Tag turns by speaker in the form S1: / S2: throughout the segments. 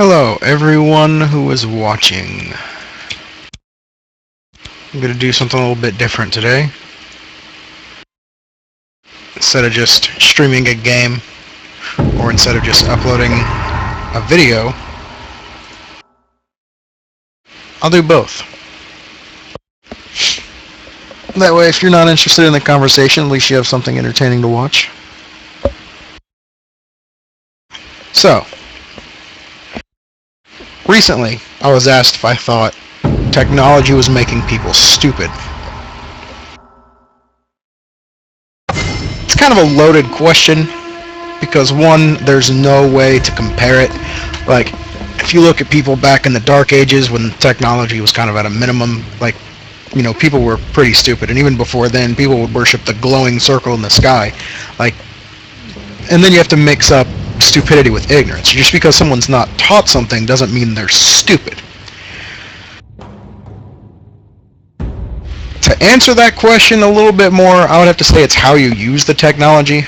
S1: Hello, everyone who is watching. I'm going to do something a little bit different today. Instead of just streaming a game, or instead of just uploading a video, I'll do both. That way, if you're not interested in the conversation, at least you have something entertaining to watch. So, recently, I was asked if I thought technology was making people stupid. It's kind of a loaded question, because one, there's no way to compare it. Like, if you look at people back in the dark ages when technology was kind of at a minimum, like, you know, people were pretty stupid, and even before then, people would worship the glowing circle in the sky. Like, and then you have to mix up stupidity with ignorance. Just because someone's not taught something doesn't mean they're stupid. To answer that question a little bit more, I would have to say it's how you use the technology.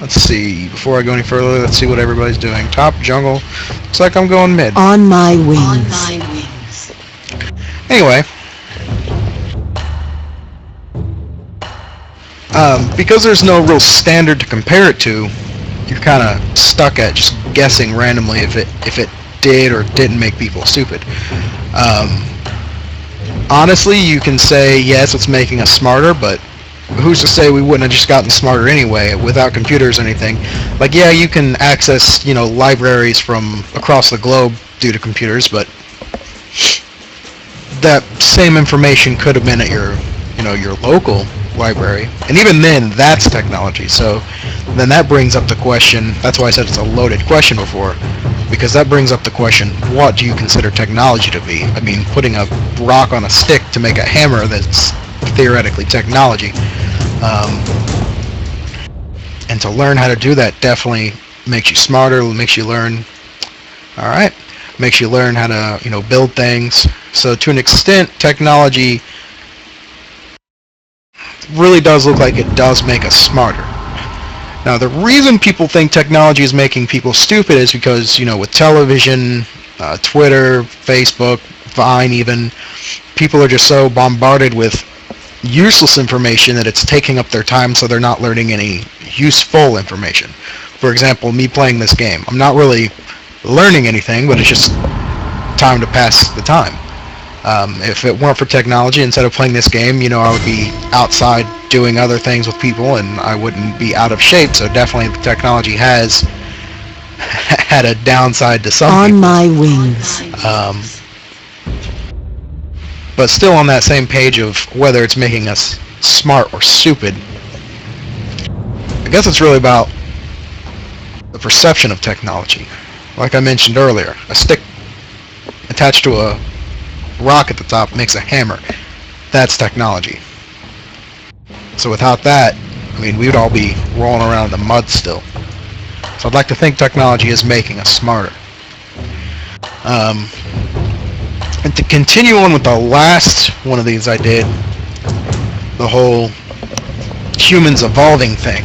S1: Let's see, before I go any further, let's see what everybody's doing. Top, jungle, looks like I'm going mid.
S2: On my wings.
S1: Anyway, because there's no real standard to compare it to, you're kind of stuck at just guessing randomly if it did or didn't make people stupid. Honestly, you can say yes, it's making us smarter, but who's to say we wouldn't have just gotten smarter anyway without computers or anything? Like, yeah, you can access, libraries from across the globe due to computers, but that same information could have been at your local library, and even then, that's technology. So then that brings up the question. That's why I said it's a loaded question before, because that brings up the question: what do you consider technology to be? I mean, putting a rock on a stick to make a hammer, that's theoretically technology. And to learn how to do that definitely makes you smarter, makes you learn, makes you learn how to, build things. So to an extent, technology really does look like it does make us smarter. Now, the reason people think technology is making people stupid is because, with television, Twitter, Facebook, Vine even, people are just so bombarded with useless information that it's taking up their time, so they're not learning any useful information. For example, me playing this game. I'm not really learning anything, but it's just time to pass the time. If it weren't for technology, instead of playing this game, I would be outside doing other things with people, and I wouldn't be out of shape. So definitely the technology has had a downside to some people.
S2: On my wings.
S1: But still on that same page of whether it's making us smart or stupid, I guess it's really about the perception of technology. Like I mentioned earlier, a stick attached to a rock at the top makes a hammer. That's technology. So without that, we would all be rolling around in the mud still. So I'd like to think technology is making us smarter. And to continue on with the last one of these I did, the whole humans evolving thing.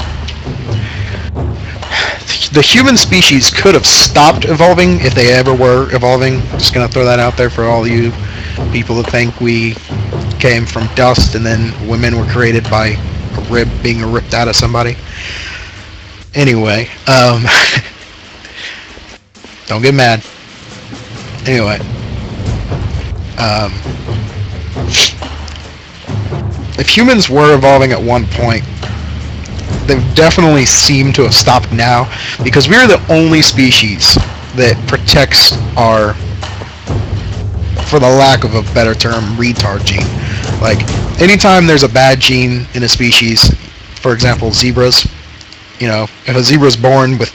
S1: The human species could have stopped evolving if they ever were evolving. Just going to throw that out there for all you people who think we came from dust and then women were created by a rib being ripped out of somebody. Anyway, don't get mad. Anyway, if humans were evolving at one point, they've definitely seemed to have stopped now, because we're the only species that protects our, for the lack of a better term, retard gene. Like, anytime there's a bad gene in a species, for example, zebras, if a zebra's born with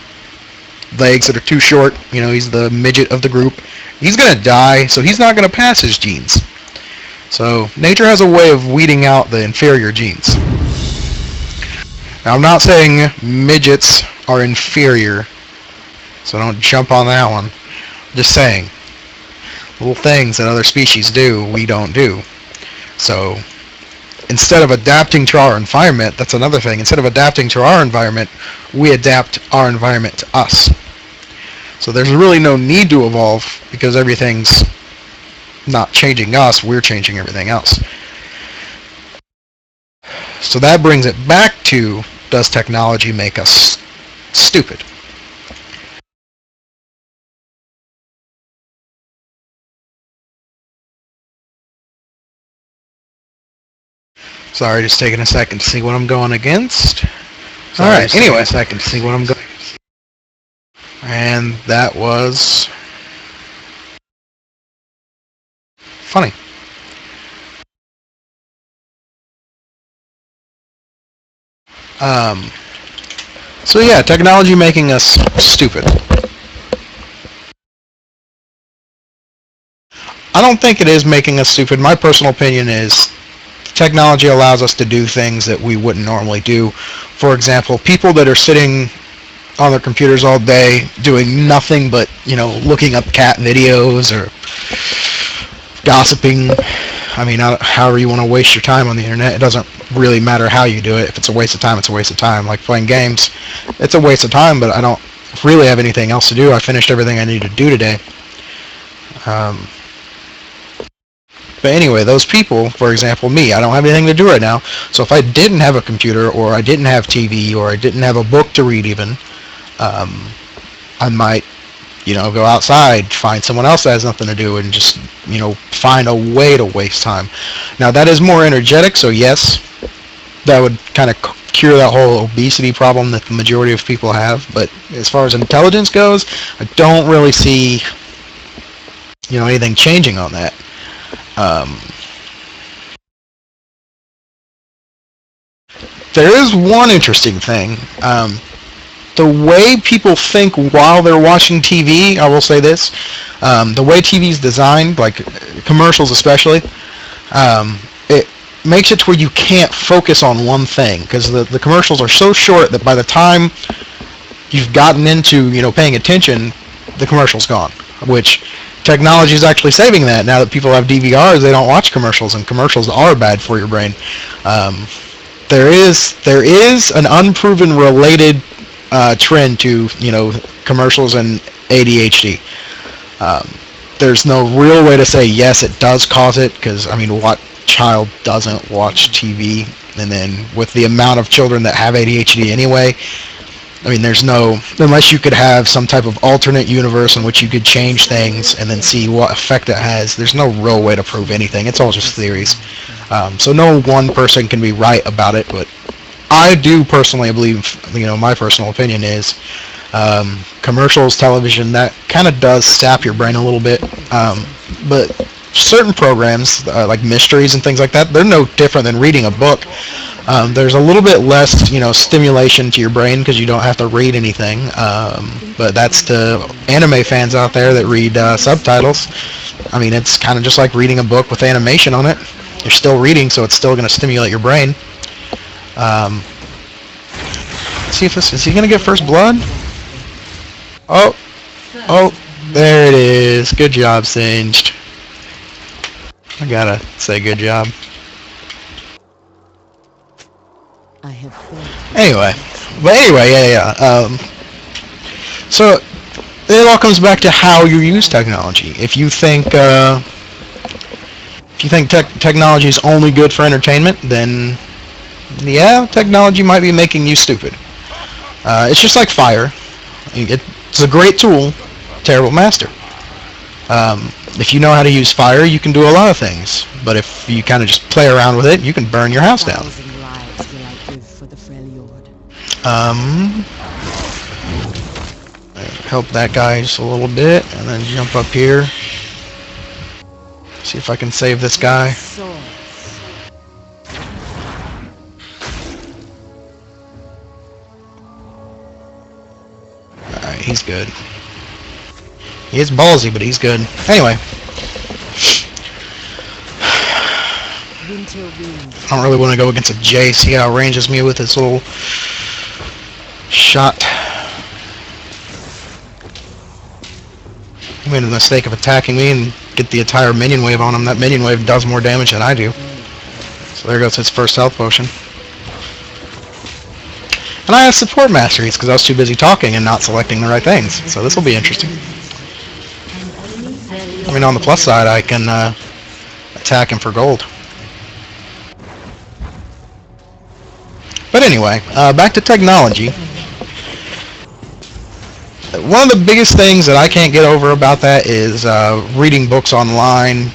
S1: legs that are too short, he's the midget of the group, he's going to die, so he's not going to pass his genes. So nature has a way of weeding out the inferior genes. Now, I'm not saying midgets are inferior, so don't jump on that one. I'm just saying, little things that other species do, we don't do. So instead of adapting to our environment, that's another thing. Instead of adapting to our environment, we adapt our environment to us. So there's really no need to evolve because everything's not changing us, we're changing everything else. So that brings it back to, does technology make us stupid? Sorry, just taking a second to see what I'm going against. Alright, anyway. A second to see what I'm going. And that was funny. So yeah, technology making us stupid. I don't think it is making us stupid. My personal opinion is technology allows us to do things that we wouldn't normally do. For example, people that are sitting on their computers all day doing nothing but, looking up cat videos or gossiping. I mean, however you want to waste your time on the internet, it doesn't really matter how you do it. If it's a waste of time, it's a waste of time. Like playing games, it's a waste of time, but I don't really have anything else to do. I finished everything I needed to do today. But anyway, those people, for example, me, I don't have anything to do right now. So if I didn't have a computer, or I didn't have TV, or I didn't have a book to read even, I might, go outside, find someone else that has nothing to do, and just, find a way to waste time. Now that is more energetic, so yes, that would kind of cure that whole obesity problem that the majority of people have. But as far as intelligence goes, I don't really see, anything changing on that. There is one interesting thing. The way people think while they're watching TV, I will say this, the way TV is designed, like commercials especially, it makes it to where you can't focus on one thing, because the commercials are so short that by the time you've gotten into, paying attention, the commercial's gone, which technology is actually saving that. Now that people have DVRs, they don't watch commercials, and commercials are bad for your brain. There is an unproven related trend to commercials and ADHD. There's no real way to say yes, it does cause it, because I mean, what child doesn't watch TV? And then with the amount of children that have ADHD anyway, I mean, there's no, unless you could have some type of alternate universe in which you could change things and then see what effect it has, there's no real way to prove anything. It's all just theories. So no one person can be right about it, but I do personally believe, my personal opinion is, commercials, television, that kind of does sap your brain a little bit. But certain programs, like mysteries and things like that, they're no different than reading a book. There's a little bit less, stimulation to your brain because you don't have to read anything. But that's to anime fans out there that read subtitles. I mean, it's kind of just like reading a book with animation on it. You're still reading, so it's still going to stimulate your brain. See if is he going to get first blood? Oh, there it is. Good job, Singed. I gotta say good job. Anyway, yeah. So it all comes back to how you use technology. If you think technology is only good for entertainment, then yeah, technology might be making you stupid. It's just like fire. It's a great tool, terrible master. If you know how to use fire, you can do a lot of things. But if you kind of just play around with it, you can burn your house down. Help that guy just a little bit, and then jump up here. See if I can save this guy. Alright, he's good. He is ballsy, but he's good. Anyway. I don't really want to go against a Jace. He outranges me with his little shot. He made the mistake of attacking me and get the entire minion wave on him. That minion wave does more damage than I do. So there goes his first health potion. And I have support masteries because I was too busy talking and not selecting the right things. So this will be interesting. I mean, on the plus side, I can attack him for gold. But anyway, back to technology. One of the biggest things that I can't get over about that is reading books online,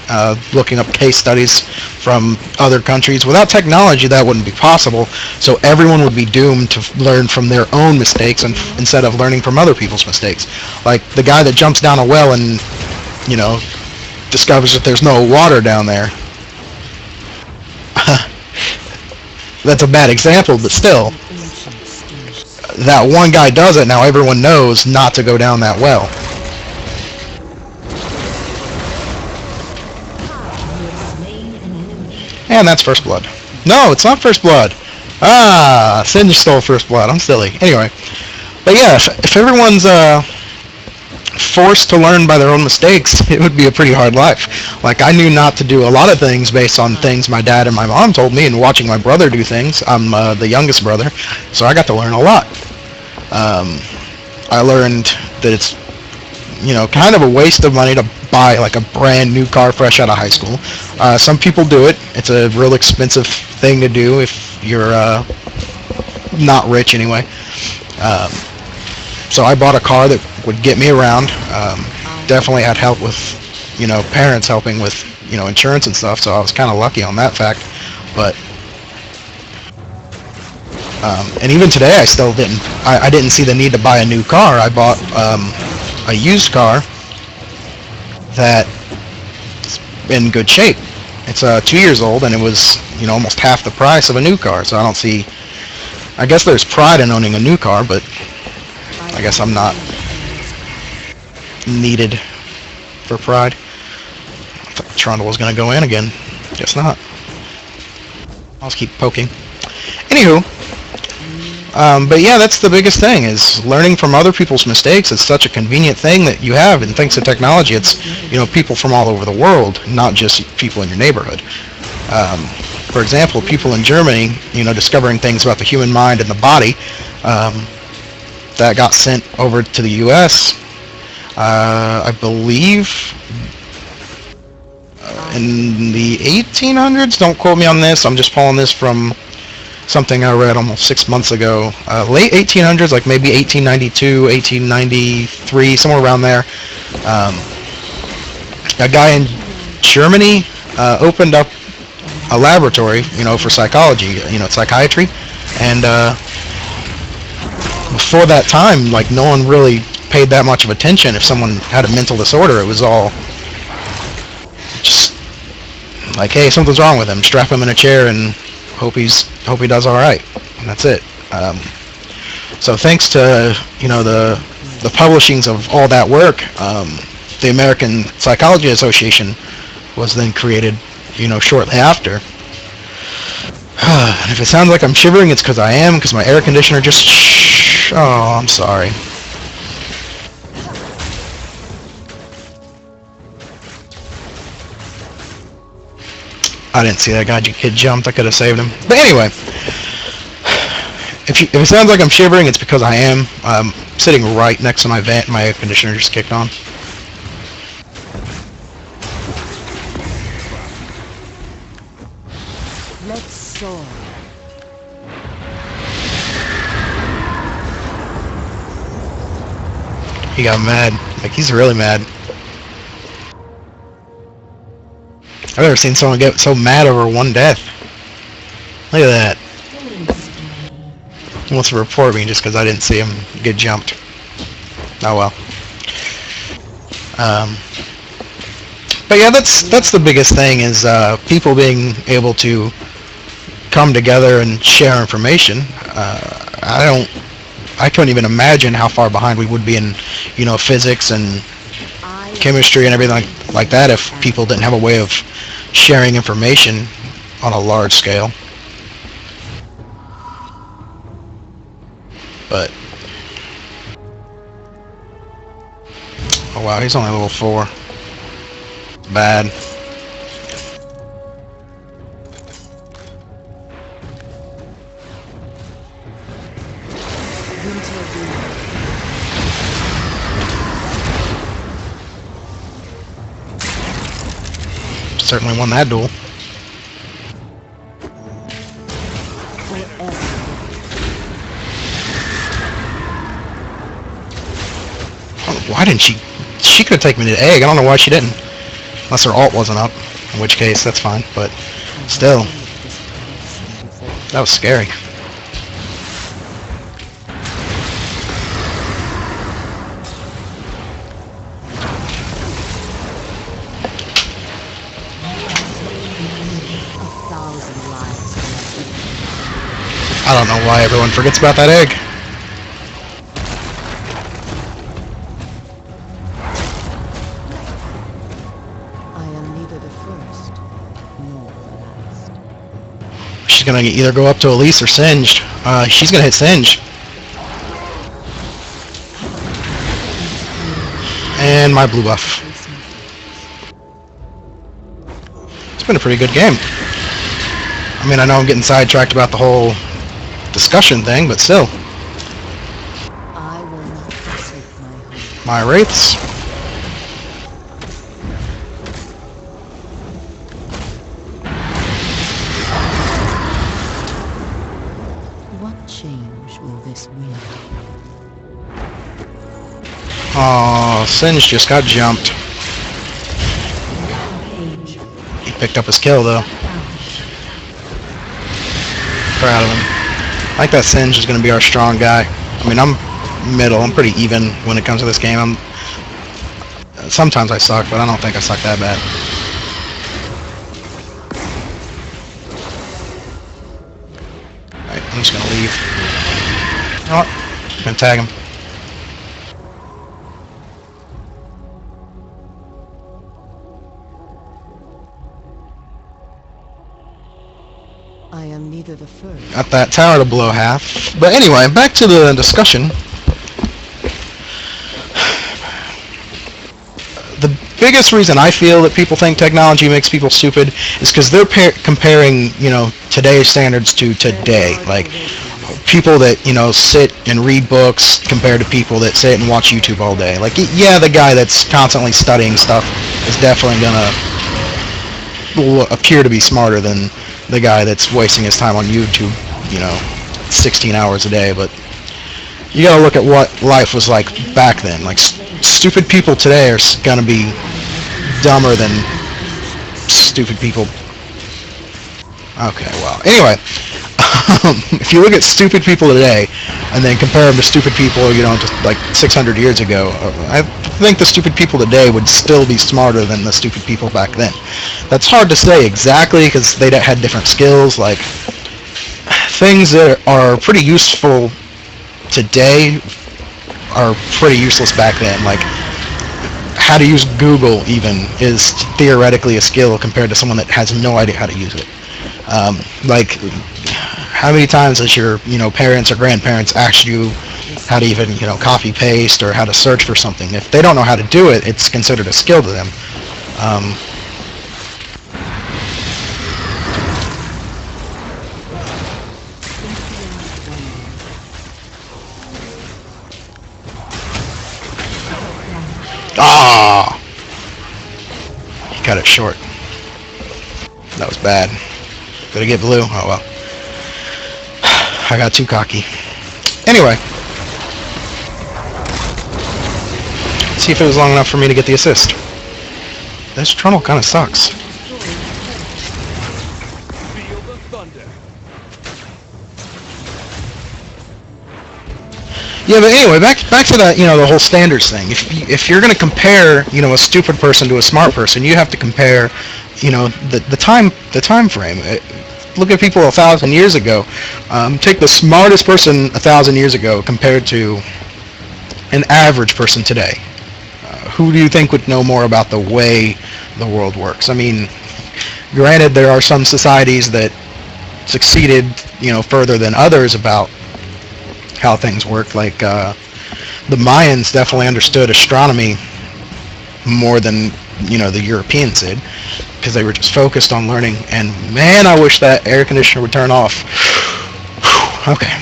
S1: looking up case studies from other countries. Without technology, that wouldn't be possible. So everyone would be doomed to learn from their own mistakes instead of learning from other people's mistakes. Like the guy that jumps down a well and, you know, discovers that there's no water down there. That's a bad example, but still. That one guy does it, now everyone knows not to go down that well. And that's first blood. No, it's not first blood. Ah, Singe stole first blood. I'm silly. Anyway. But yeah, if everyone's forced to learn by their own mistakes, it would be a pretty hard life. Like, I knew not to do a lot of things based on things my dad and my mom told me, and watching my brother do things. I'm the youngest brother, so I got to learn a lot. I learned that it's, you know, kind of a waste of money to buy like a brand new car fresh out of high school. Some people do it. It's a real expensive thing to do if you're not rich anyway. So I bought a car that would get me around. Definitely had help with, you know, parents helping with, you know, insurance and stuff, so I was kind of lucky on that fact. But and even today, I still didn't. I didn't see the need to buy a new car. I bought a used car that's in good shape. It's 2 years old, and it was, you know, almost half the price of a new car. So I don't see. I guess there's pride in owning a new car, but I guess I'm not needed for pride. I thought Trundle was going to go in again. Guess not. I'll just keep poking. Anywho. But yeah, that's the biggest thing, is learning from other people's mistakes. It's such a convenient thing that you have, and thanks to technology, it's, you know, people from all over the world, not just people in your neighborhood. For example, people in Germany, you know, discovering things about the human mind and the body, that got sent over to the U.S., I believe, in the 1800s. Don't quote me on this. I'm just pulling this from something I read almost 6 months ago. Late 1800s, like maybe 1892, 1893, somewhere around there. A guy in Germany opened up a laboratory, you know, for psychology, you know, psychiatry, and before that time, like, no one really paid that much of attention if someone had a mental disorder. It was all just like, hey, something's wrong with him. Strap him in a chair and hope he does all right. And that's it. So thanks to, you know, the publishings of all that work, the American Psychology Association was then created, you know, shortly after. And if it sounds like I'm shivering, it's because I am, because my air conditioner just... Oh, I'm sorry. I didn't see that guy. Kid jumped. I could have saved him. But anyway, if it sounds like I'm shivering, it's because I am. I'm sitting right next to my vent. My air conditioner just kicked on.
S3: Let's soar.
S1: He got mad. Like, he's really mad. I've never seen someone get so mad over one death. Look at that. He wants to report me just because I didn't see him get jumped. Oh well. But yeah, that's the biggest thing, is people being able to come together and share information. I couldn't even imagine how far behind we would be in, you know, physics and chemistry and everything like that if people didn't have a way of sharing information on a large scale. But oh wow, he's only level 4. Bad. Certainly won that duel. Why didn't she? She could have taken me to the egg. I don't know why she didn't. Unless her ult wasn't up. In which case, that's fine. But still, that was scary. I don't know why everyone forgets about that egg. She's gonna either go up to Elise or Singed. She's gonna hit Singe. And my blue buff. It's been a pretty good game. I mean, I know I'm getting sidetracked about the whole discussion thing, but still. My wraiths. Oh, Singe just got jumped. He picked up his kill, though. Proud of him. I think that Singe is going to be our strong guy. I mean, I'm middle. I'm pretty even when it comes to this game. Sometimes I suck, but I don't think I suck that bad. Alright, I'm just going to leave. Oh, I'm going to tag him.
S2: I am neither the first.
S1: Got that tower to blow half. But anyway, back to the discussion. The biggest reason I feel that people think technology makes people stupid is because they're comparing, you know, today's standards to today. Like, people that, you know, sit and read books compared to people that sit and watch YouTube all day. Like, yeah, the guy that's constantly studying stuff is definitely gonna appear to be smarter than the guy that's wasting his time on YouTube, you know, 16 hours a day. But you gotta look at what life was like back then. Like, stupid people today are gonna be dumber than stupid people. Okay, well, anyway, if you look at stupid people today and then compare them to stupid people, you know, just like 600 years ago, I think the stupid people today would still be smarter than the stupid people back then. That's hard to say exactly because they had different skills. Like, things that are pretty useful today are pretty useless back then. Like, how to use Google even is theoretically a skill compared to someone that has no idea how to use it. Like, how many times has your, you know, parents or grandparents asked you how to even, you know, copy paste or how to search for something? If they don't know how to do it, it's considered a skill to them. Ah! He cut it short. That was bad. Gotta get blue. Oh well. I got too cocky. Anyway. See if it was long enough for me to get the assist. This tunnel kind of sucks. Yeah, but anyway, back to that, you know, the whole standards thing. If you're going to compare, you know, a stupid person to a smart person, you have to compare, you know, the time frame. Look at people 1,000 years ago. Take the smartest person 1,000 years ago compared to an average person today. Who do you think would know more about the way the world works? I mean, granted, there are some societies that succeeded, you know, further than others about how things work. Like, the Mayans definitely understood astronomy more than, you know, the Europeans did, because they were just focused on learning. And man, I wish that air conditioner would turn off. Okay.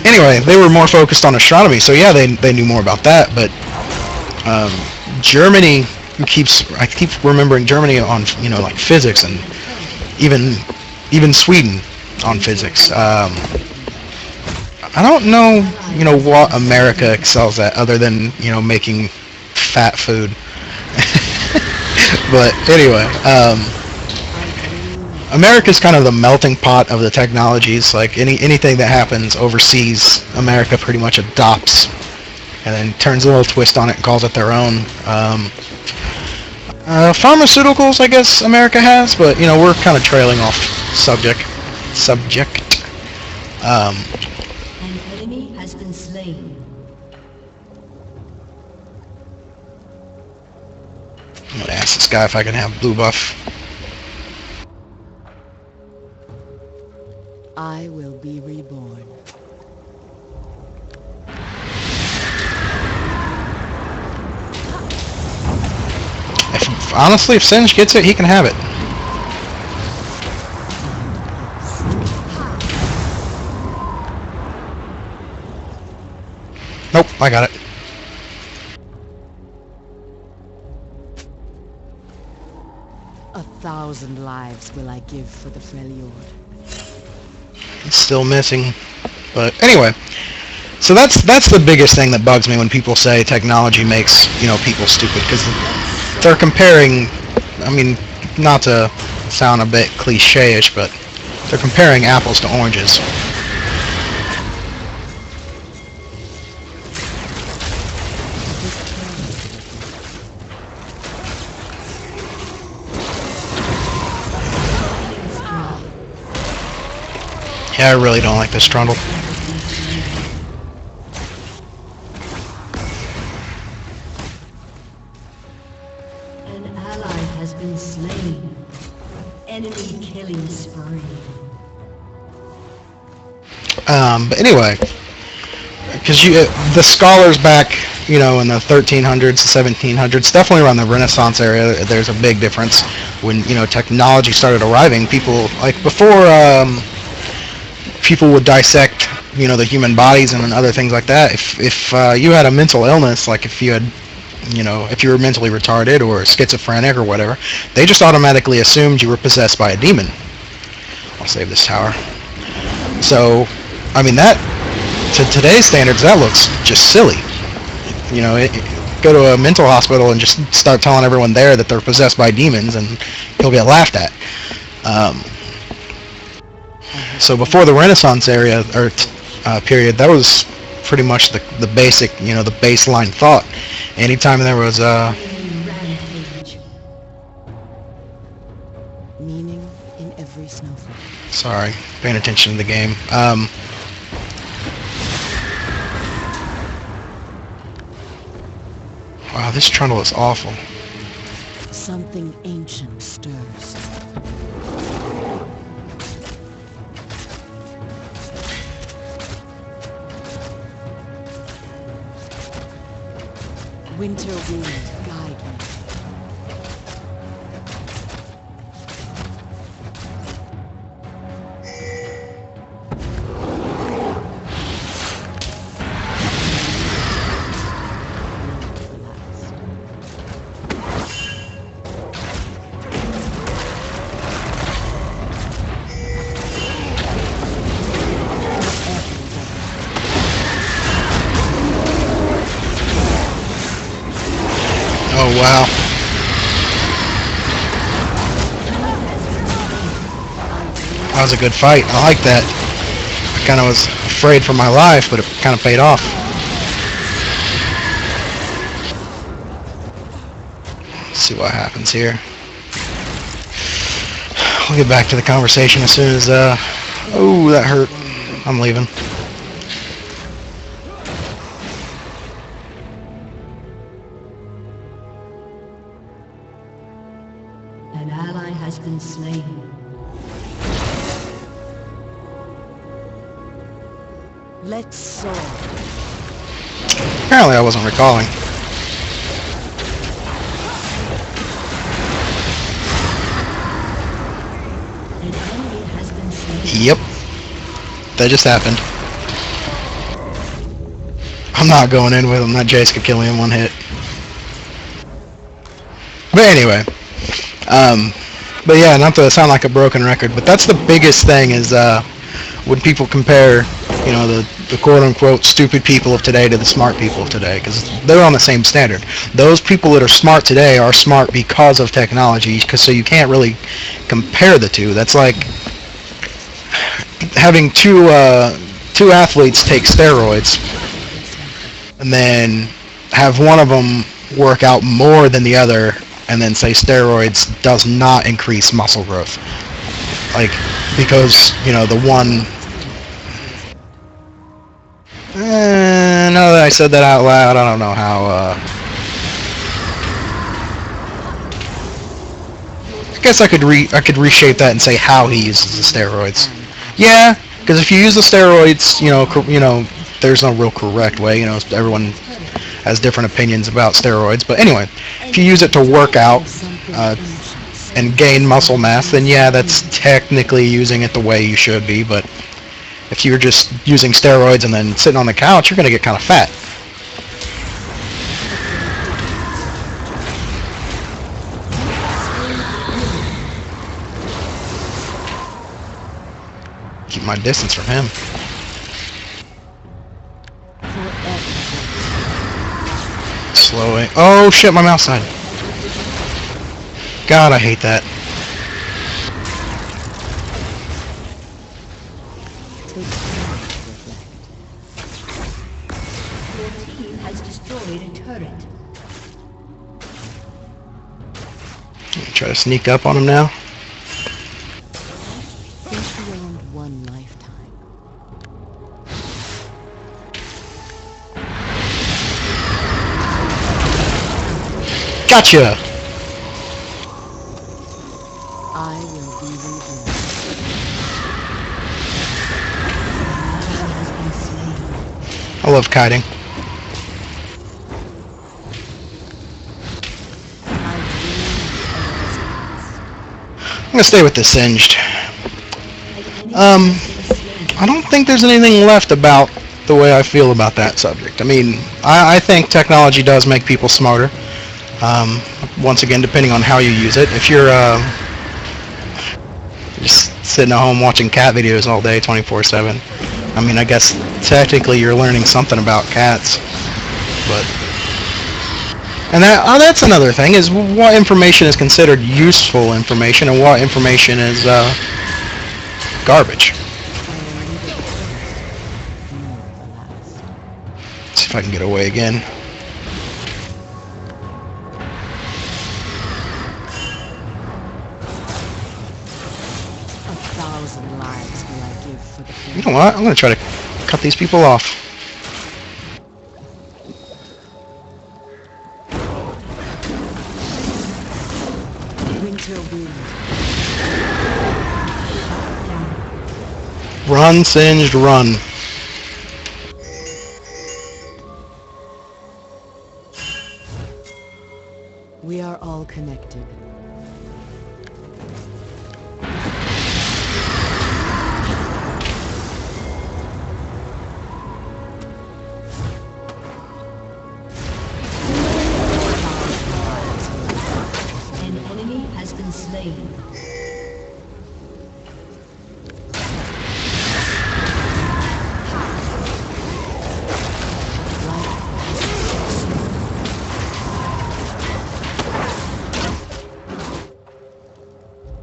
S1: Anyway, they were more focused on astronomy, so yeah, they knew more about that. But Germany I keep remembering Germany on, like physics, and even Sweden on physics. I don't know, what America excels at other than, making fat food. But anyway, America's kind of the melting pot of the technologies. Like anything that happens overseas, America pretty much adopts and then turns a little twist on it and calls it their own. Pharmaceuticals, I guess America has, but we're kind of trailing off subject. Um,
S3: An enemy has been slain.
S1: I'm gonna ask this guy if I can have blue buff.
S2: I will be reborn.
S1: Honestly, if Singe gets it, he can have it. Nope, I got it.
S2: A 1,000 lives will I give for the Freljord.
S1: It's still missing. But anyway, so that's the biggest thing that bugs me when people say technology makes, people stupid, because they're comparing, I mean, not to sound a bit cliche-ish, but they're comparing apples to oranges. Yeah, I really don't like this Trundle.
S3: An ally has been slain. Enemy killing spree.
S1: But anyway, because the scholars back, in the 1300s, 1700s, definitely around the Renaissance area, there's a big difference. When technology started arriving, people like before. People would dissect, the human bodies and other things like that. If you had a mental illness, like if you had, if you were mentally retarded or schizophrenic or whatever, they just automatically assumed you were possessed by a demon. I'll save this tower. So, I mean, that, to today's standards, that looks just silly. Go to a mental hospital and just start telling everyone there that they're possessed by demons, and you'll get laughed at. So before the Renaissance area or period, that was pretty much the basic, the baseline thought. Anytime there was
S3: Rampage.
S2: Meaning in every snowflake.
S1: sorry, paying attention to the game. Wow, this Trundle is awful.
S2: Something ancient stirs. Winter wind, guide me.
S1: Oh wow. That was a good fight. I like that. I kind of was afraid for my life, but it kind of paid off. Let's see what happens here. We'll get back to the conversation as soon as, oh, that hurt. I'm leaving.
S3: An ally has been slain.
S2: Let's soar.
S1: Apparently I wasn't recalling.
S3: An enemy has been slain.
S1: Yep. That just happened. I'm not going in with him. That Jace could kill me in one hit. But anyway, um, but yeah, not to sound like a broken record, but that's the biggest thing is when people compare, the quote-unquote stupid people of today to the smart people of today, because they're on the same standard. Those people that are smart today are smart because of technology, so you can't really compare the two. That's like having two athletes take steroids and then have one of them work out more than the other and then say steroids does not increase muscle growth. Like, because, the one... now that I said that out loud, I don't know how... I guess I could reshape that and say how he uses the steroids. Yeah, because if you use the steroids, there's no real correct way. Everyone has different opinions about steroids. But anyway, if you use it to work out and gain muscle mass, then yeah, that's technically using it the way you should be. But if you're just using steroids and then sitting on the couch, you're going to get kind of fat. Keep my distance from him. Slowing. Oh shit, my mouse died. God, I hate that.
S3: Your team has destroyed a turret.
S1: Try to sneak up on him now.
S2: Think beyond one lifetime.
S1: Gotcha!
S2: I will be rewarded.
S1: I love kiting. I'm gonna stay with the singed. I don't think there's anything left about the way I feel about that subject. I mean, I think technology does make people smarter. Once again, depending on how you use it. If you're just sitting at home watching cat videos all day, 24/7, I mean, I guess technically you're learning something about cats. But and that's another thing, is what information is considered useful information and what information is garbage. Let's see if I can get away again. You know what? I'm going to try to cut these people off.
S2: Winter wind.
S1: Run, singed, run.
S2: We are all connected.
S3: An enemy has been slain.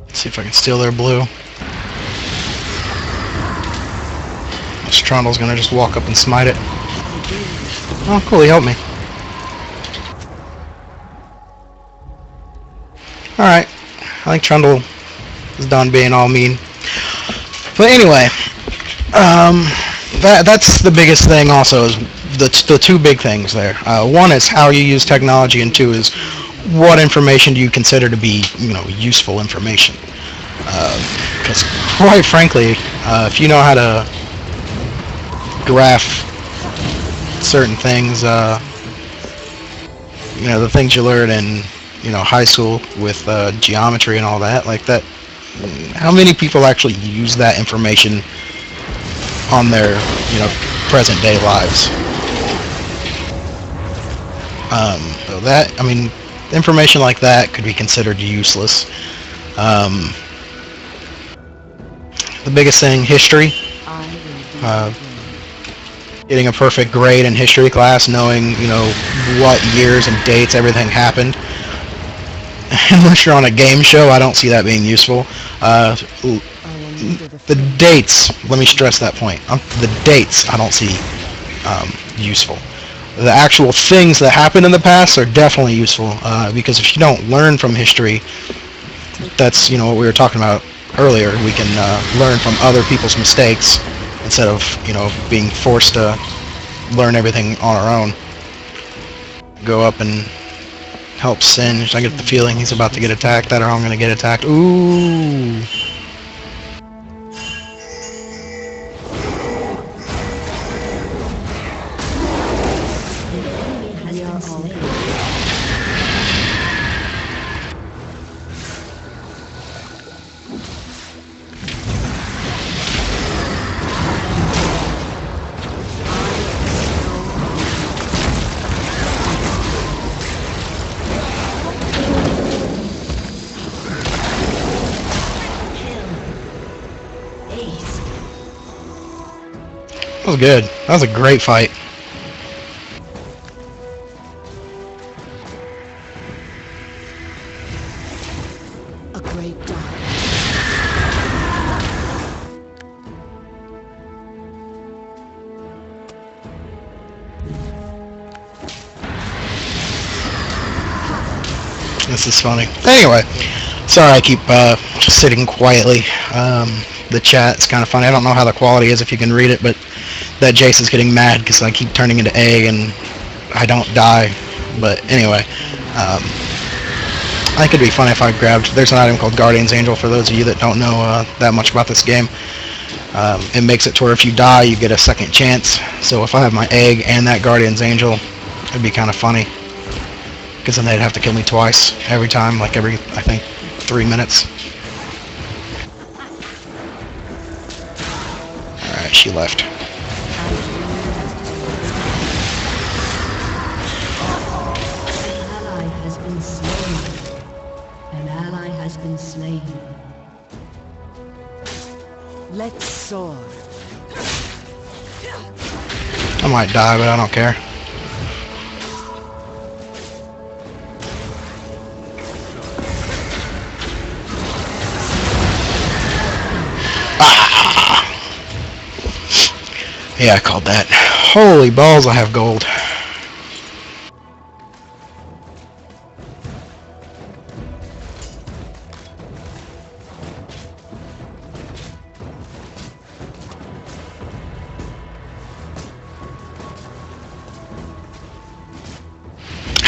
S1: Let's see if I can steal their blue. Strondal's gonna just walk up and smite it. Oh, cool, he helped me. Alright, I think Trundle is done being all mean. But anyway, that's the biggest thing also, is the two big things there. One is how you use technology, and two is what information do you consider to be, useful information. Because quite frankly, if you know how to graph certain things, the things you learn in high school with geometry and all that, like that, how many people actually use that information on their present day lives? So that, I mean, information like that could be considered useless. Um, the biggest thing, history.
S2: I will be
S1: Uh,
S2: your blade.
S1: Getting a perfect grade in history class, knowing, what years and dates everything happened. Unless you're on a game show, I don't see that being useful.
S2: I will neither the
S1: The
S2: flame
S1: dates, let me stress that point. The dates I don't see useful. The actual things that happened in the past are definitely useful, because if you don't learn from history, that's, what we were talking about earlier. We can learn from other people's mistakes instead of, being forced to learn everything on our own. Go up and help Singe. I get the feeling he's about to get attacked, that or I'm going to get attacked. Ooh!
S3: Has been slain. Ace.
S1: That was good. That was a great fight.
S2: a great dark.
S1: This is funny. Anyway, sorry I keep just sitting quietly. The chat's kind of funny. I don't know how the quality is if you can read it, but that Jace is getting mad because I keep turning into egg and I don't die. But anyway, I think it'd be funny if I grabbed... There's an item called Guardian's Angel for those of you that don't know that much about this game. It makes it to where if you die, you get a second chance. So if I have my egg and that Guardian's Angel, it'd be kind of funny. Because then they'd have to kill me twice every time, like every, I think, 3 minutes. Alright, she left.
S3: An ally has been slain. An ally has been slain.
S2: Let's soar.
S1: I might die, but I don't care. Ah! Yeah, I called that. Holy balls, I have gold.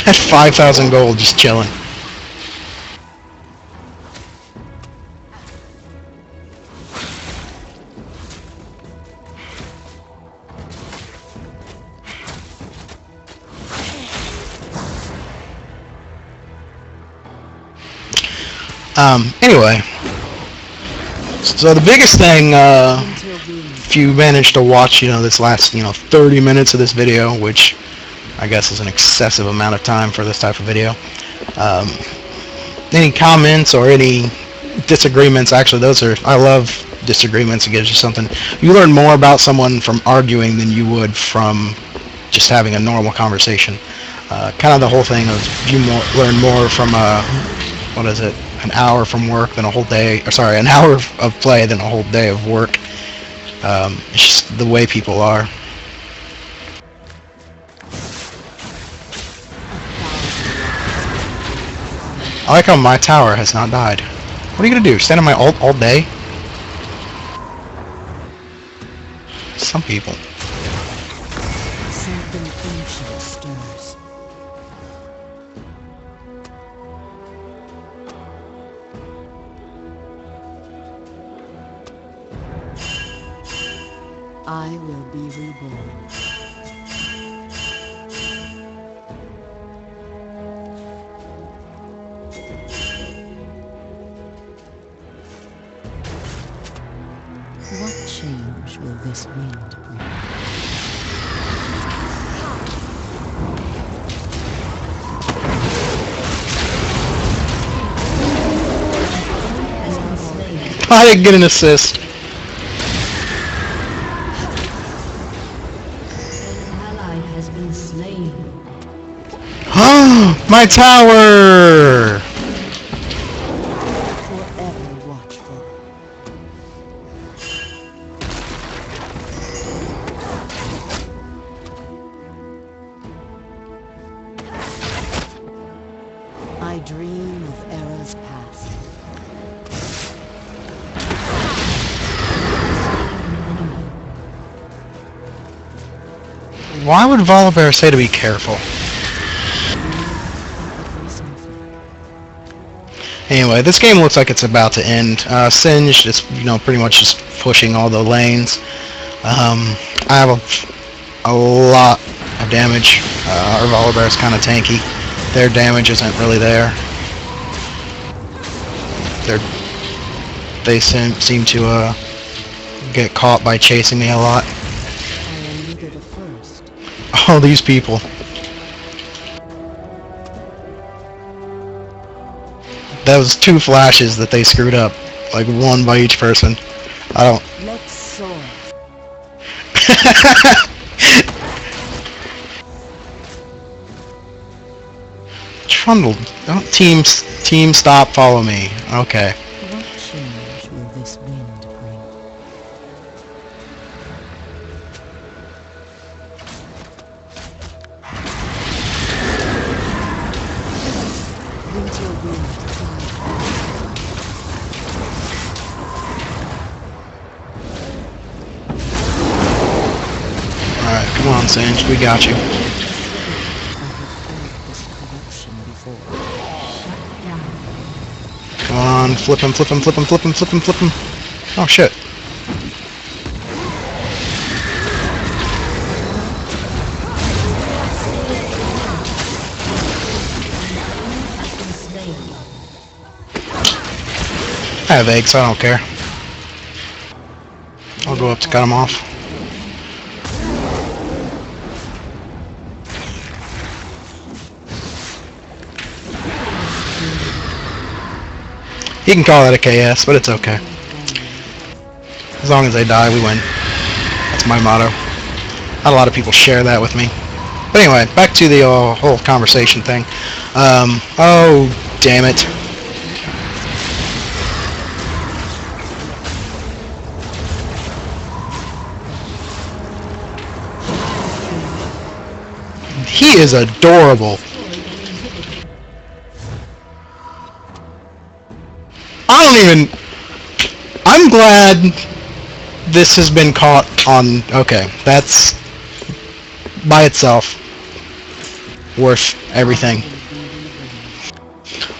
S1: At 5,000 gold, just chilling. Anyway. So the biggest thing, if you managed to watch, this last, 30 minutes of this video, which I guess is an excessive amount of time for this type of video. Any comments or any disagreements? Actually, I love disagreements. It gives you something. You learn more about someone from arguing than you would from just having a normal conversation. Kind of the whole thing of you learn more from an hour from work than a whole day. Or sorry, an hour of play than a whole day of work. It's just the way people are. I like how my tower has not died. What are you gonna do? Stand on my ult all day? Some people.
S2: Something ancient stirs. I will be reborn. What change will this wind bring?
S1: I didn't get an assist.
S3: An ally has been slain.
S1: My tower!
S2: Forever watchful. I dream of eras past.
S1: Why would Volibear say to be careful? Anyway, this game looks like it's about to end. Singed is, pretty much just pushing all the lanes. I have a lot of damage. Our Volibear is kind of tanky. Their damage isn't really there. They seem to get caught by chasing me a lot.
S2: I am eager to first.
S1: All these people. That was 2 flashes that they screwed up. Like 1 by each person. I don't...
S2: Let's soar.
S1: Trundle. Don't team stop, follow me. Okay.
S2: What change will this wind bring? Winter wind
S1: Alright, come on, Singed. We got you.
S2: I have felt this corruption before.
S1: Come on, flip him, flip him, flip him, flip him, flip him, flip him. Oh, shit. I have eggs, so I don't care. I'll go up to cut him off. You can call that a KS, but it's okay. As long as they die, we win. That's my motto. Not a lot of people share that with me. But anyway, back to the whole conversation thing. Oh, damn it. He is adorable. I'm glad this has been caught on... Okay, that's by itself worth everything.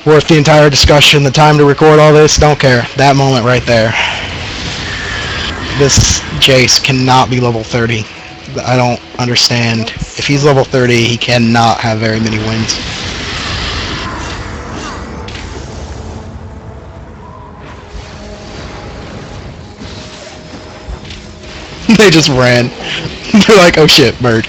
S1: Worth the entire discussion, the time to record all this, don't care. That moment right there. This Jace cannot be level 30. I don't understand. If he's level 30, he cannot have very many wins. They just ran. They're like, oh shit, bird.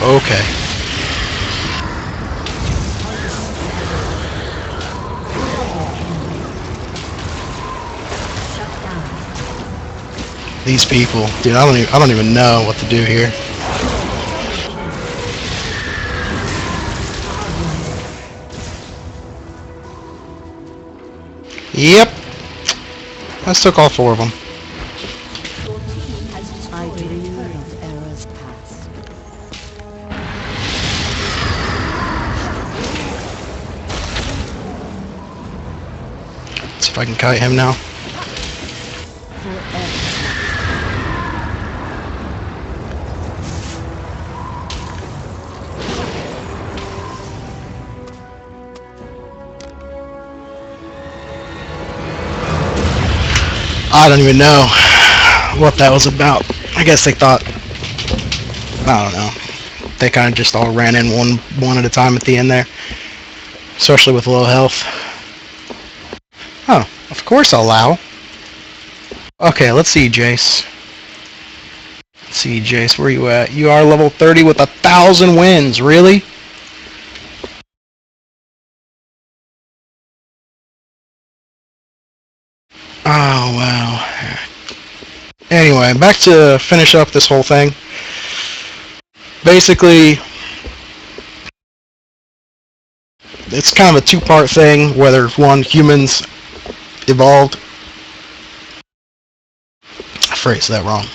S1: Okay. These people, dude, I don't even know what to do here. Yep. Let's took all 4 of them.
S2: I dream of eras past.
S1: Let's see if I can kite him now.
S2: Forever.
S1: I don't even know what that was about. I guess they thought, I don't know. They kind of just all ran in one at a time at the end there. Especially with low health. Oh, of course I'll allow. Okay, let's see, Jace. Let's see, Jace, where you at? You are level 30 with 1,000 wins. Really? Oh, wow. Anyway, back to finish up this whole thing. Basically, it's kind of a two-part thing, whether, one, humans evolved... I phrased that wrong.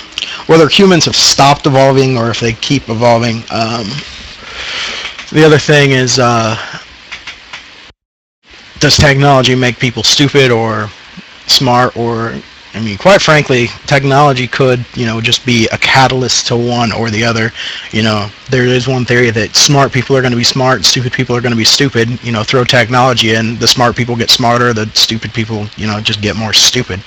S1: Whether humans have stopped evolving or if they keep evolving. The other thing is, does technology make people stupid or smart? Or, I mean, quite frankly, technology could, just be a catalyst to one or the other. There is one theory that smart people are going to be smart, stupid people are going to be stupid. Throw technology in, the smart people get smarter, the stupid people, just get more stupid.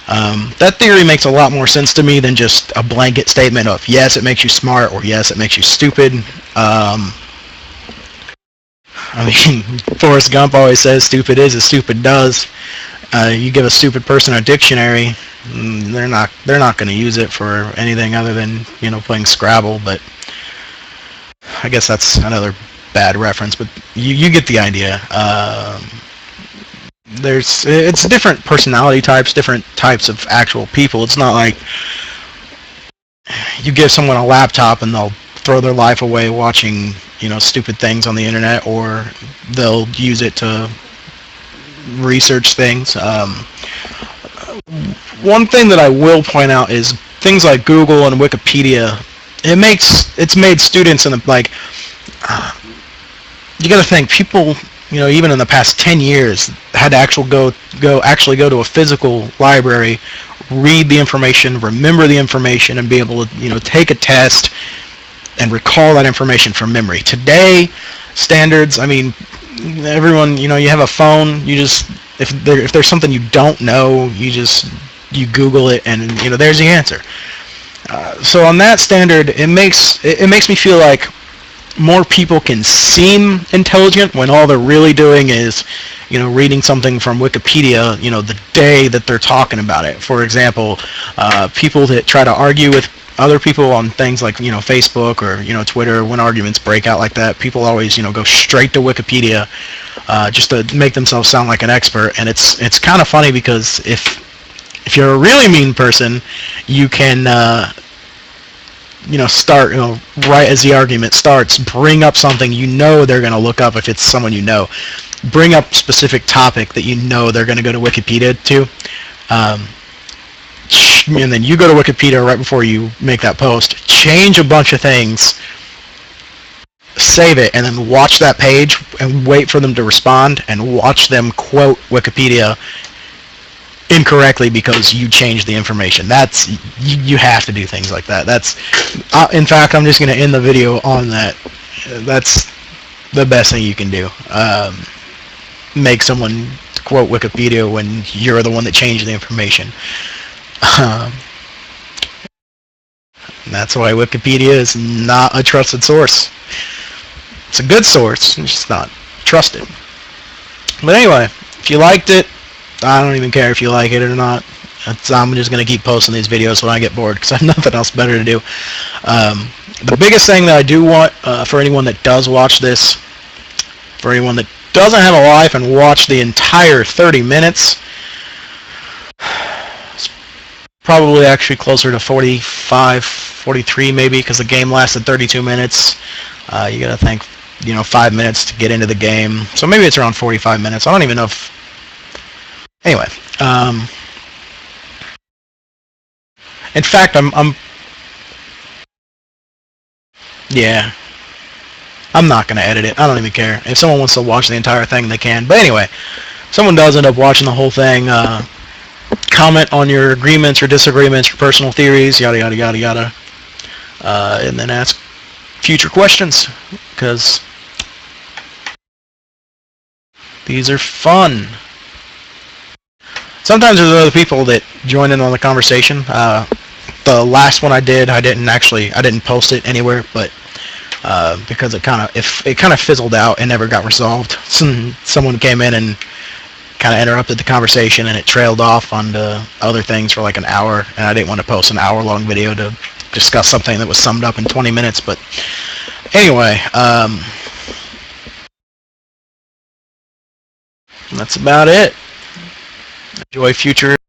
S1: That theory makes a lot more sense to me than just a blanket statement of, yes, it makes you smart, or yes, it makes you stupid. Forrest Gump always says, stupid is as stupid does. You give a stupid person a dictionary, they're not going to use it for anything other than, playing Scrabble, but I guess that's another bad reference, but you get the idea. It's different personality types, different types of actual people. It's not like you give someone a laptop and they'll throw their life away watching, stupid things on the internet, or they'll use it to research things. One thing that I will point out is things like Google and Wikipedia. It's made students you got to think people, even in the past 10 years, had to actually go to a physical library, read the information, remember the information, and be able to, take a test and recall that information from memory. Today, standards, everyone, you have a phone, you just, if there's something you don't know, you Google it, and, there's the answer. So on that standard, it makes me feel like more people can seem intelligent when all they're really doing is, reading something from Wikipedia, the day that they're talking about it. For example, people that try to argue with other people on things like, Facebook or, Twitter, when arguments break out like that, people always, go straight to Wikipedia just to make themselves sound like an expert. And it's kind of funny because if you're a really mean person, you can start, right as the argument starts, bring up something they're going to look up if it's someone bring up specific topic that they're going to go to Wikipedia to, and then you go to Wikipedia right before you make that post, change a bunch of things, save it, and then watch that page and wait for them to respond and watch them quote Wikipedia incorrectly because you changed the information. You have to do things like that. In fact, I'm just going to end the video on that. That's the best thing you can do. Make someone quote Wikipedia when you're the one that changed the information. That's why Wikipedia is not a trusted source. It's a good source, it's just not trusted. But anyway, if you liked it, I don't even care if you like it or not. I'm just going to keep posting these videos when I get bored because I have nothing else better to do. The biggest thing that I do want for anyone that does watch this, for anyone that doesn't have a life and watch the entire 30 minutes, it's probably actually closer to 45, 43 maybe, because the game lasted 32 minutes. You got to think, 5 minutes to get into the game. So maybe it's around 45 minutes. I don't even know if... Anyway, in fact, yeah, I'm not going to edit it. I don't even care. If someone wants to watch the entire thing, they can. But anyway, if someone does end up watching the whole thing, comment on your agreements or disagreements, your personal theories, yada, yada, yada, yada, and then ask future questions, because these are fun. Sometimes there's other people that join in on the conversation. The last one I didn't post it anywhere, but because it kind of fizzled out and never got resolved. Someone came in and kind of interrupted the conversation, and it trailed off onto other things for like an hour, and I didn't want to post an hour-long video to discuss something that was summed up in 20 minutes. But anyway, that's about it. Enjoy future